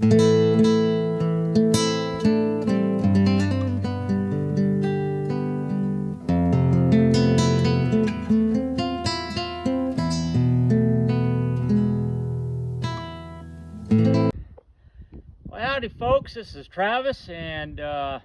Howdy folks, this is Travis, and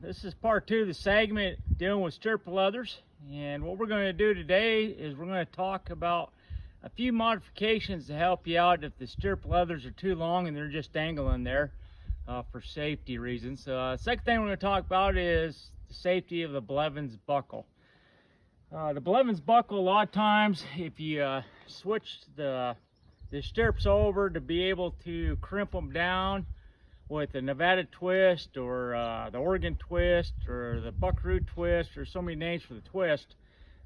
this is part 2 of the segment dealing with stirrup leathers. And what we're going to do today is we're going to talk about a few modifications to help you out if the stirrup leathers are too long and they're just dangling there for safety reasons. Second thing we're going to talk about is the safety of the Blevens buckle. The Blevens buckle, a lot of times if you switch the stirrups over to be able to crimp them down with the Nevada twist or the Oregon twist or the buckaroo twist, or so many names for the twist,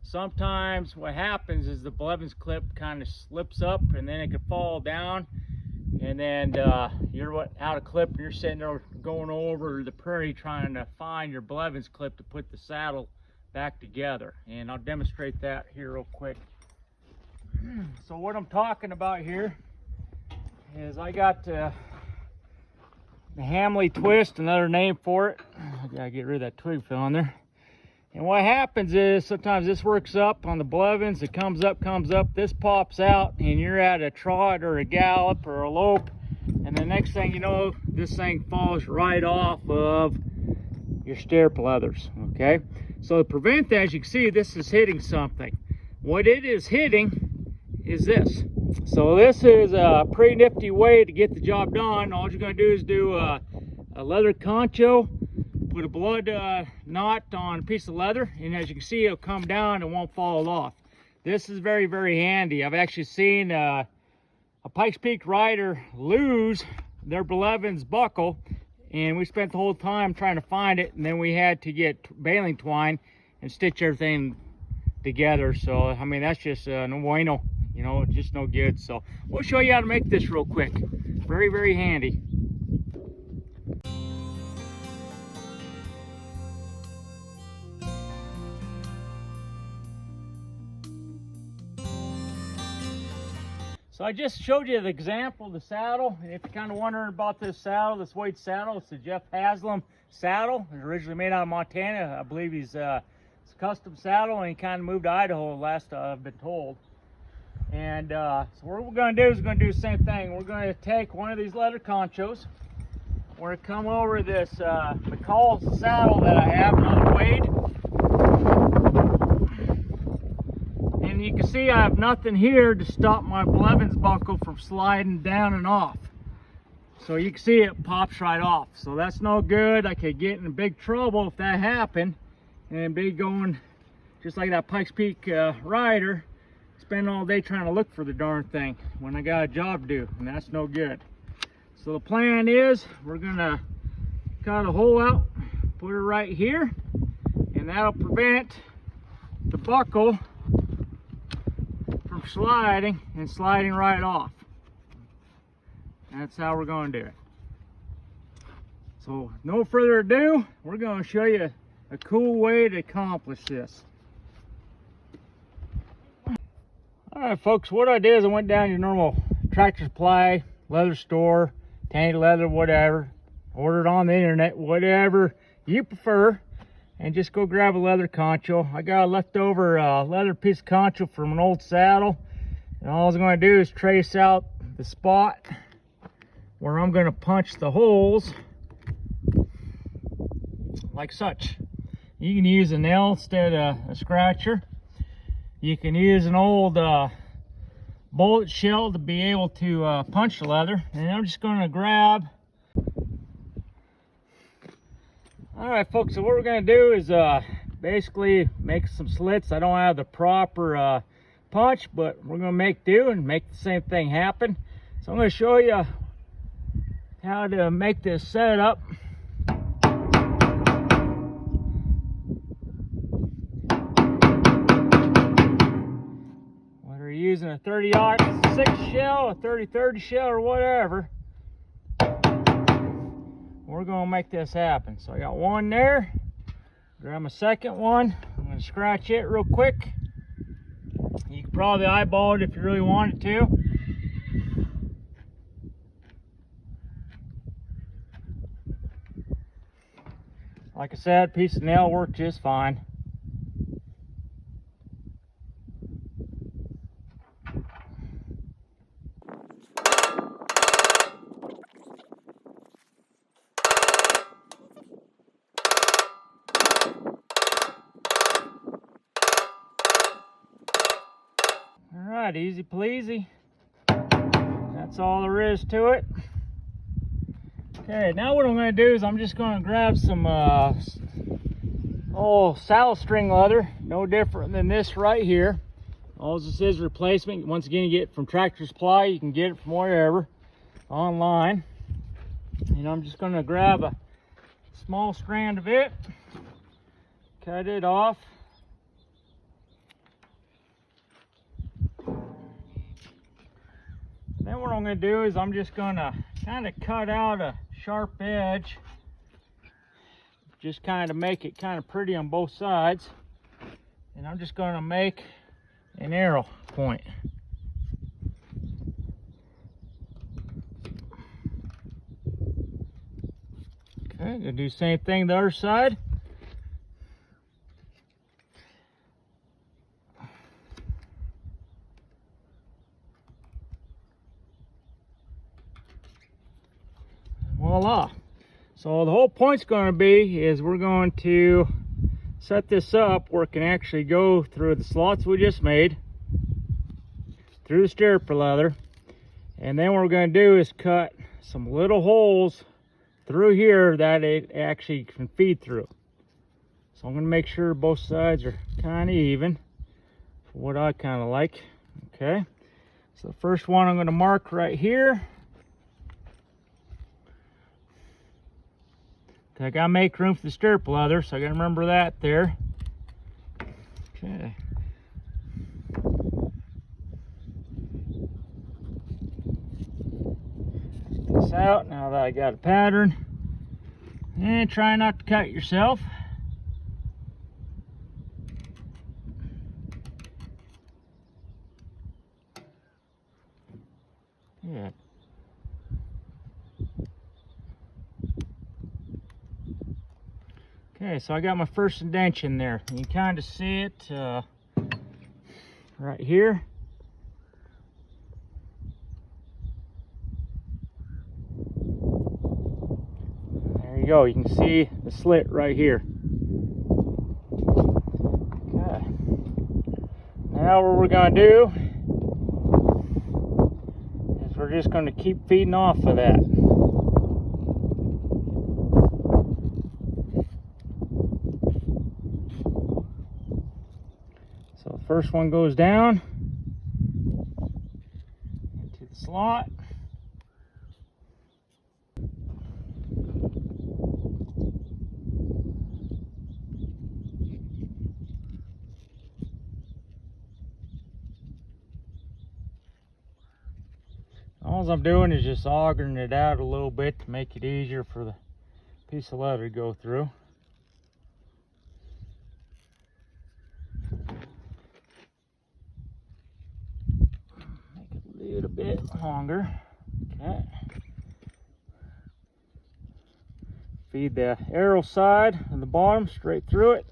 sometimes what happens is the Blevens clip kind of slips up and then it could fall down, and then you're out of clip and you're sitting there going over the prairie trying to find your Blevens clip to put the saddle back together. And I'll demonstrate that here real quick. So what I'm talking about here is I got the Hamley twist, another name for it. I gotta get rid of that twig fell on there. And what happens is sometimes this works up on the Blevens, it comes up, this pops out, and you're at a trot or a gallop or a lope, and the next thing you know, this thing falls right off of your stirrup leathers. Okay, so to prevent that, as you can see, this is hitting something. What it is hitting is this. So this is a pretty nifty way to get the job done. All you're going to do is do a leather concho, put a blood knot on a piece of leather, and as you can see, it'll come down and won't fall off. This is very, very handy. I've actually seen a Pikes Peak rider lose their Blevens buckle, and we spent the whole time trying to find it, and then we had to get baling twine and stitch everything together. So I mean, that's just no bueno. You know, just no good. So we'll show you how to make this real quick. Very, very handy. So I just showed you the example of the saddle. And if you're kind of wondering about this saddle, this weight saddle, it's a Jeff Haslam saddle. It was originally made out of Montana. I believe it's a custom saddle, and he kind of moved to Idaho, last I've been told. And so what we're going to do is we're going to do the same thing. We're going to take one of these leather conchos. We're going to come over this McCall saddle that I have, another Wade. And you can see I have nothing here to stop my Blevens buckle from sliding down and off. So you can see it pops right off. So that's no good. I could get in big trouble if that happened and be going just like that Pikes Peak rider, spend all day trying to look for the darn thing when I got a job to do, and that's no good. So the plan is we're gonna cut a hole out, put it right here, and that'll prevent the buckle from sliding right off. That's how we're going to do it. So no further ado, we're going to show you a cool way to accomplish this. Alright folks, what I did is I went down to your normal Tractor Supply, leather store, Tandy Leather, whatever. Ordered on the internet, whatever you prefer. And just go grab a leather concho. I got a leftover leather piece of concho from an old saddle. And all I'm going to do is trace out the spot where I'm going to punch the holes like such. You can use a nail instead of a scratcher. You can use an old bullet shell to be able to punch the leather. And I'm just going to grab. Alright folks, so what we're going to do is basically make some slits. I don't have the proper punch, but we're going to make do and make the same thing happen. So I'm going to show you how to make this setup. Using a 30-06 shell, a 30-30 shell, or whatever, we're going to make this happen. So I got one there. Grab my second one. I'm going to scratch it real quick. You can probably eyeball it if you really wanted to. Like I said, piece of nail worked just fine. Alright, easy peasy. That's all there is to it. Okay, now what I'm going to do is I'm just going to grab some saddle string leather, no different than this right here. All this is replacement. Once again, you get it from Tractor Supply. You can get it from wherever online. And I'm just going to grab a small strand of it, cut it off. Then what I'm going to do is I'm just going to kind of cut out a sharp edge, just kind of make it kind of pretty on both sides. And I'm just going to make an arrow point. Okay, gonna do the same thing the other side. Voila. So the whole point's going to be is we're going to set this up where it can actually go through the slots we just made, through the stirrup leather, and then what we're going to do is cut some little holes through here that it actually can feed through. So I'm going to make sure both sides are kind of even for what I kind of like. Okay, so the first one I'm going to mark right here. I gotta make room for the stirrup leather, so I gotta remember that there. Okay. Take this out now that I got a pattern. And try not to cut yourself. Yeah. Okay, so I got my first indentation there. You can kind of see it right here. There you go. You can see the slit right here. Okay. Now what we're going to do is we're just going to keep feeding off of that. So the first one goes down into the slot. All I'm doing is just augering it out a little bit to make it easier for the piece of leather to go through. A bit longer. Okay. Feed the arrow side and the bottom straight through it.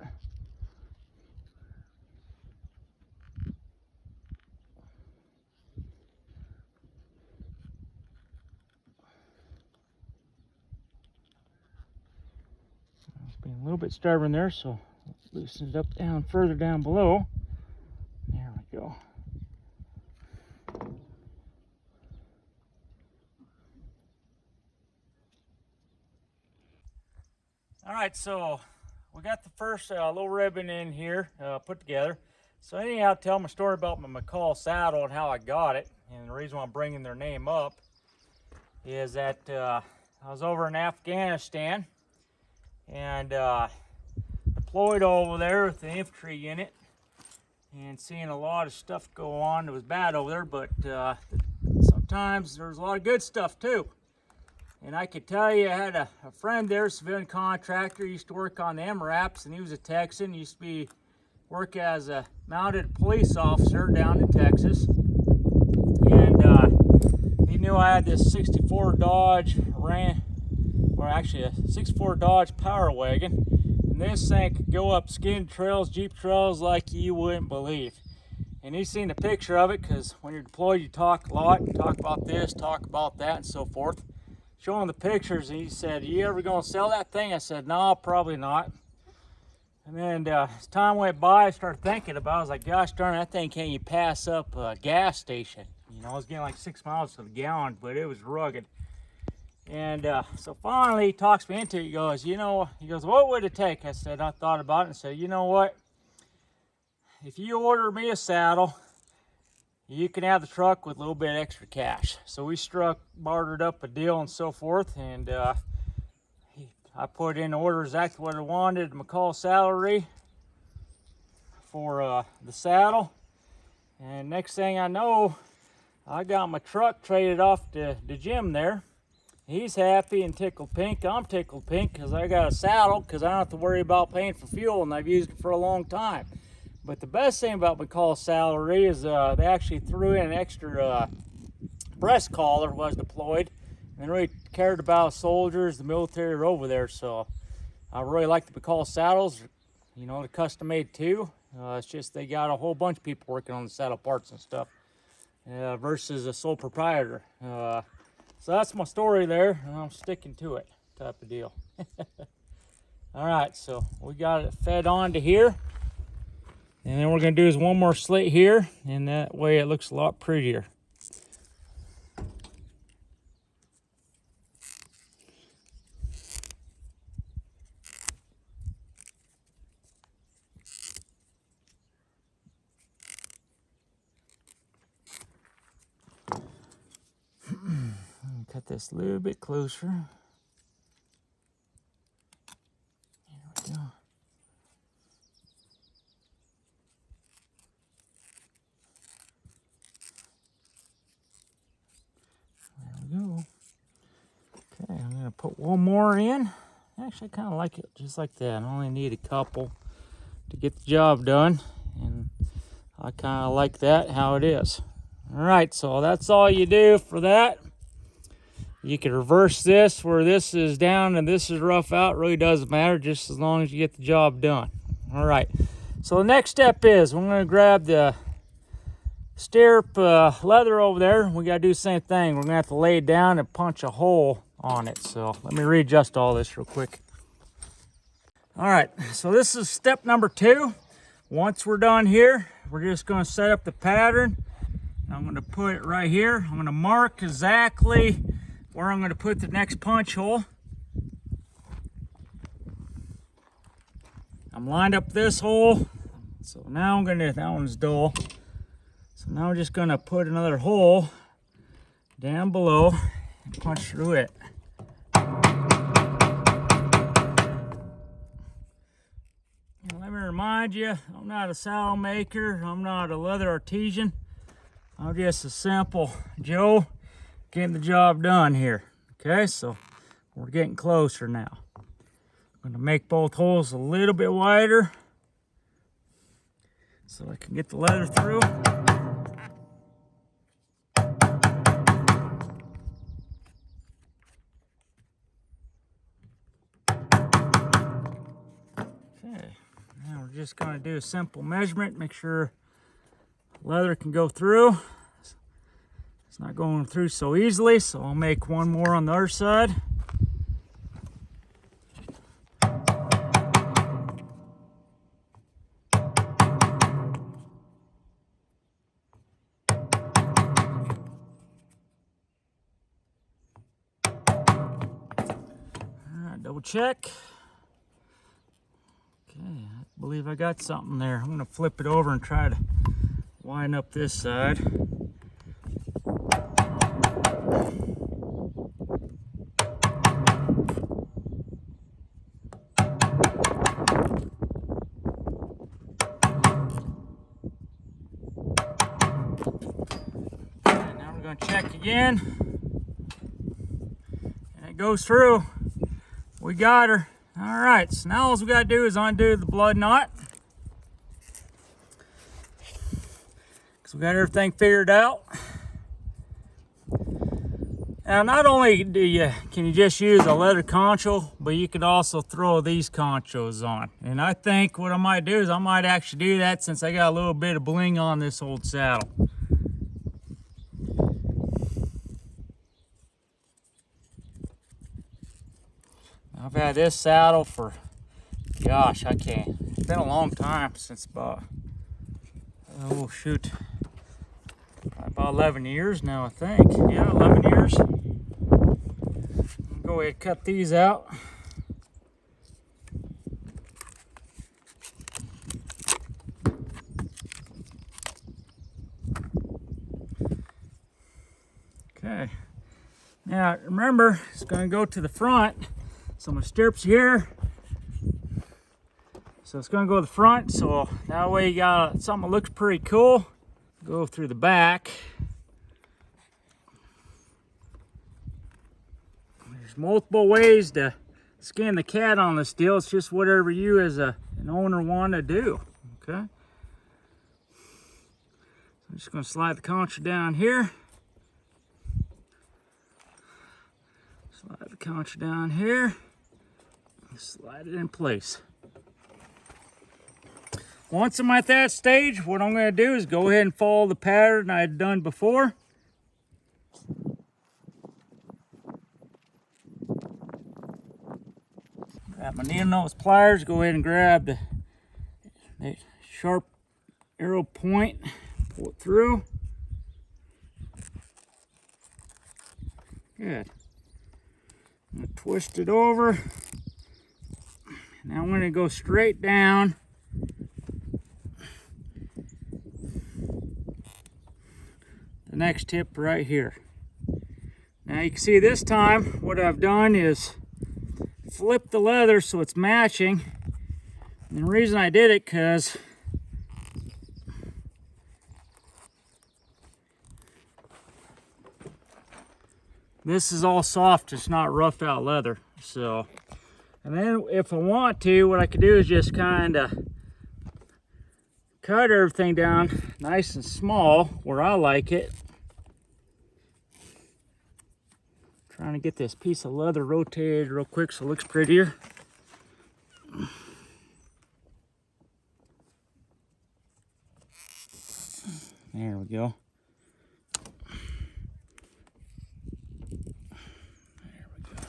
It's being a little bit stubborn there, so let's loosen it up further down below. There we go. All right, so we got the first little ribbon in here put together. So anyhow, I'll tell my story about my McCall saddle and how I got it. And the reason why I'm bringing their name up is that I was over in Afghanistan and deployed over there with the infantry unit and seeing a lot of stuff go on. It was bad over there, but sometimes there's a lot of good stuff too. And I could tell you, I had a friend there, a civilian contractor, used to work on the MRAPs, and he was a Texan. He used to work as a mounted police officer down in Texas. And he knew I had this 64 Dodge a 64 Dodge Power Wagon. and this thing could go up skin trails, Jeep trails like you wouldn't believe. And he's seen a picture of it, because when you're deployed you talk a lot, you talk about this, talk about that, and so forth. Showing the pictures, and he said, "You ever gonna sell that thing?" I said, "No, probably not." And then as time went by, I started thinking about it. I was like, gosh darn, that thing can't you pass up a gas station. You know, I was getting like 6 miles to the gallon, but it was rugged. And so finally he talks me into it. He goes, "What would it take?" I said, I thought about it and said, "You know what? If you order me a saddle, you can have the truck with a little bit extra cash." So we bartered up a deal and so forth, and I put in the order exactly what I wanted, McCall salary for the saddle. And next thing I know, I got my truck traded off to Jim there. He's happy and tickled pink. I'm tickled pink because I got a saddle, because I don't have to worry about paying for fuel, and I've used it for a long time. But the best thing about McCall's salary is they actually threw in an extra breast collar was deployed. And they really cared about soldiers, the military are over there. So I really like the McCall saddles. You know, they're custom made too. It's just they got a whole bunch of people working on the saddle parts and stuff versus a sole proprietor. So that's my story there, and I'm sticking to it type of deal. All right, so we got it fed on to here. And then we're going to do is one more slit here, and that way it looks a lot prettier. Cut this a little bit closer. There we go. Go. Okay, I'm going to put one more in. Actually, I kind of like it just like that. I only need a couple to get the job done, and I kind of like that how it is. All right, so that's all you do for that. You can reverse this where this is down and this is rough out. It really doesn't matter, just as long as you get the job done. All right, so the next step is we're going to grab the stirrup leather over there. We got to do the same thing. We're going to have to lay it down and punch a hole on it. So let me readjust all this real quick. All right, so this is step number 2. Once we're done here, we're just going to set up the pattern. I'm going to put it right here. I'm going to mark exactly where I'm going to put the next punch hole. I'm lined up this hole. So now I'm going to, that one's dull. So now I'm just going to put another hole down below and punch through it. And let me remind you, I'm not a saddle maker. I'm not a leather artisan. I'm just a simple Joe getting the job done here. Okay, so we're getting closer now. I'm going to make both holes a little bit wider so I can get the leather through. Okay, now we're just going to do a simple measurement, make sure leather can go through. It's not going through so easily, so I'll make one more on the other side. Double check. Okay, I believe I got something there. I'm going to flip it over and try to line up this side. And now we're going to check again. And it goes through. We got her. All right, so now all we got to do is undo the blood knot. Because we got everything figured out. Now, not only can you just use a leather concho, but you can also throw these conchos on. And I think what I might do is I might actually do that, since I got a little bit of bling on this old saddle. I've had this saddle for, gosh, I can't. It's been a long time, since about, oh shoot, about 11 years now, I think. Yeah, 11 years. Go ahead and cut these out. Okay. Now remember, it's going to go to the front. So my stirrups here. So it's going to go to the front. So that way you got something that looks pretty cool. Go through the back. There's multiple ways to skin the cat on this deal. It's just whatever you as an owner want to do. Okay. I'm just going to slide the concha down here. Slide the concha down here. Slide it in place. Once I'm at that stage, what I'm going to do is go ahead and follow the pattern I had done before. Grab my needle nose pliers, go ahead and grab the sharp arrow point, pull it through. Good. I'm going to twist it over. Now I'm going to go straight down. The next tip right here. Now you can see this time what I've done is flip the leather so it's matching. And the reason I did it because this is all soft, it's not roughed out leather. So, and then if I want to, what I could do is just kind of cut everything down nice and small where I like it. Trying to get this piece of leather rotated real quick so it looks prettier. There we go. There we go.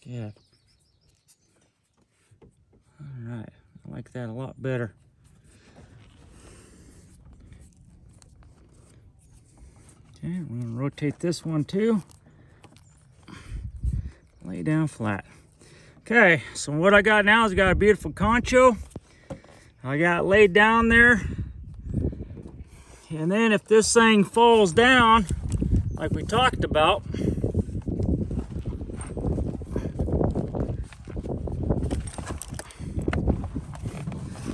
Good. All right, I like that a lot better. Okay, we're going to rotate this one too. Lay down flat. Okay, so what I got now is I got a beautiful concho. I got it laid down there. And then if this thing falls down, like we talked about,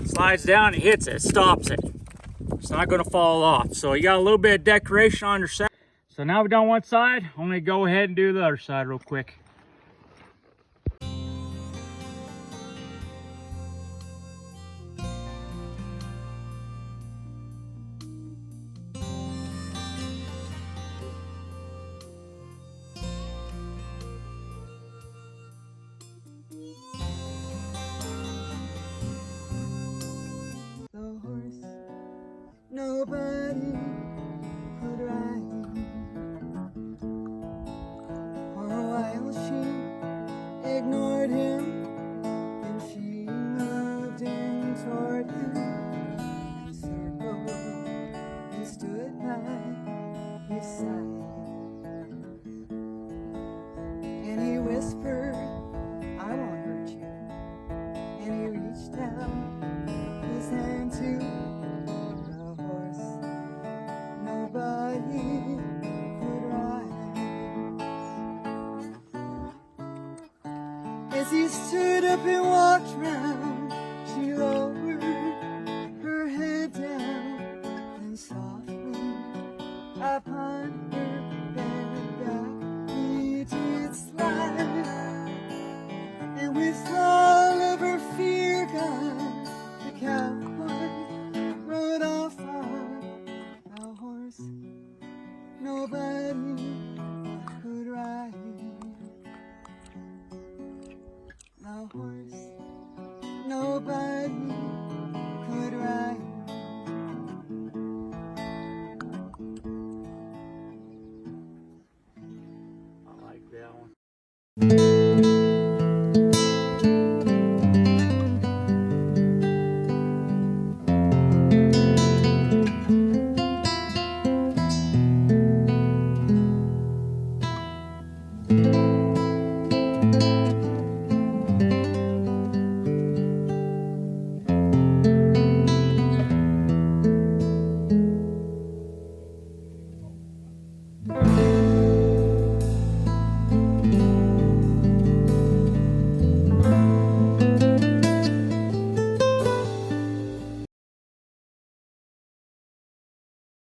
slides down, it hits it, it stops it. It's not going to fall off. So you got a little bit of decoration on your side. So now we've done one side. I'm going to go ahead and do the other side real quick. Nobody could ride. For a while she ignored him, and she moved in toward him, and circled and stood by his side. And he whispered, "I won't hurt you." And he reached out his hand to nobody could ride. As he stood up and walked round, she rose